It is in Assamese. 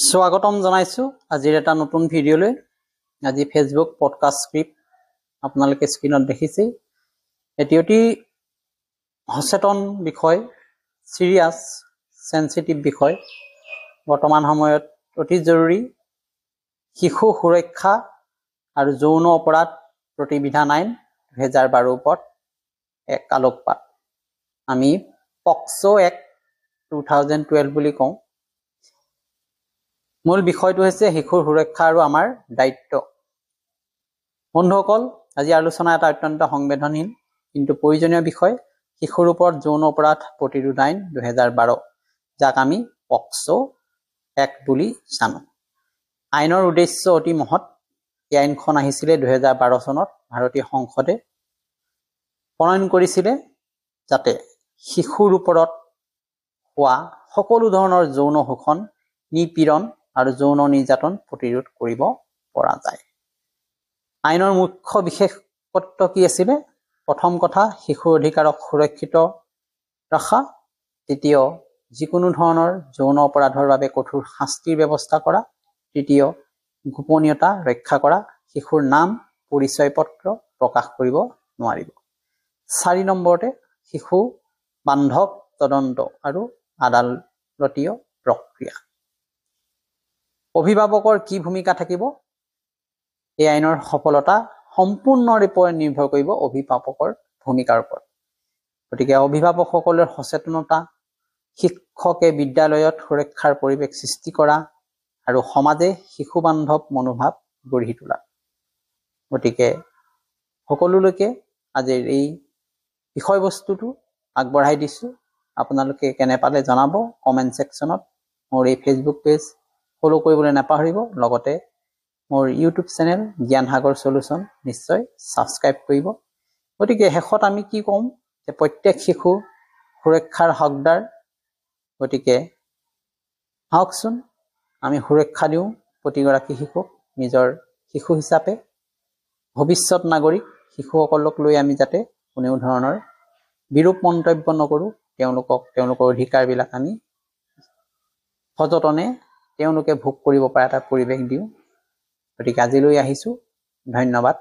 স্বাগতম জনাইছো আজিৰ এটা নতুন ভিডিঅ'লৈ। আজি ফেচবুক পডকাষ্ট স্ক্ৰিপ্ট আপোনালোকে স্ক্ৰীনত দেখিছে। এটি অতি সচেতন বিষয়, সিৰিয়াছ সেনচিটিভ বিষয়, বৰ্তমান সময়ত অতি জৰুৰী শিশু সুৰক্ষা আৰু যৌন অপৰাধ প্ৰতিবিধান আইন 2012 ওপৰত এক আলোকপাত। আমি পক্সো এক্ট 2012 বুলি কওঁ। মূল বিষয়টো হৈছে শিশুৰ সুৰক্ষা আৰু আমাৰ দায়িত্ব। বন্ধুসকল, আজি আলোচনা এটা অত্যন্ত সংবেদনশীল কিন্তু প্ৰয়োজনীয় বিষয়, শিশুৰ ওপৰত যৌন অপৰাধ প্ৰতিৰোধ আইন 2012, যাক আমি পক্সো এক্ট বুলি জানো। আইনৰ উদ্দেশ্য অতি মহৎ। এই আইনখন আহিছিলে 2012 চনত ভাৰতীয় সংসদে প্ৰণয়ন কৰিছিলে, যাতে শিশুৰ ওপৰত হোৱা সকলো ধৰণৰ যৌন শোষণ, নিপীড়ন আৰু যৌন নিৰ্যাতন প্ৰতিৰোধ কৰিব পৰা যায়। আইনৰ মুখ্য বিশেষত্ব কি আছিলে? প্ৰথম কথা, শিশুৰ অধিকাৰক সুৰক্ষিত ৰখা। দ্বিতীয়, যিকোনো ধৰণৰ যৌন অপৰাধৰ বাবে কঠোৰ শাস্তিৰ ব্যৱস্থা কৰা। তৃতীয়, গোপনীয়তা ৰক্ষা কৰা। শিশুৰ নাম, পৰিচয় পত্ৰ প্ৰকাশ কৰিব নোৱাৰিব। 4 নম্বৰতে, শিশু বান্ধৱ তদন্ত আৰু আদালতীয় প্ৰক্ৰিয়া। অভিভাৱকৰ কি ভূমিকা থাকিব? এই আইনৰ সফলতা সম্পূৰ্ণৰূপে নিৰ্ভৰ কৰিব অভিভাৱকৰ ভূমিকাৰ ওপৰত। গতিকে অভিভাৱকসকলৰ সচেতনতা, শিক্ষকে বিদ্যালয়ত সুৰক্ষাৰ পৰিৱেশ সৃষ্টি কৰা আৰু সমাজে শিশু বান্ধৱ মনোভাৱ গঢ়ি তোলা। গতিকে সকলোলৈকে আজিৰ এই বিষয়বস্তুটো আগবঢ়াই দিছো। আপোনালোকে কেনে পালে জনাব কমেণ্ট ছেকশ্যনত। মোৰ এই ফেচবুক পেজ ফলো কৰিবলৈ নাপাহৰিব। লগতে মোৰ ইউটিউব চেনেল জ্ঞান সাগৰ সলিউশ্যন নিশ্চয় ছাবস্ক্ৰাইব কৰিব। গতিকে শেষত আমি কি ক'ম যে প্ৰত্যেক শিশু সুৰক্ষাৰ হকদাৰ। গতিকে আহকচোন আমি সুৰক্ষা দিওঁ প্ৰতিগৰাকী শিশুক। নিজৰ শিশু হিচাপে ভৱিষ্যত নাগৰিক শিশুসকলক লৈ আমি যাতে কোনো ধৰণৰ বিৰূপ মন্তব্য নকৰোঁ, তেওঁলোকৰ অধিকাৰবিলাক আমি সযতনে তেওঁলোকে ভোগ কৰিব পৰা এটা পৰিৱেশ দিওঁ। গতিকে আজিলৈ আহিছোঁ। ধন্যবাদ।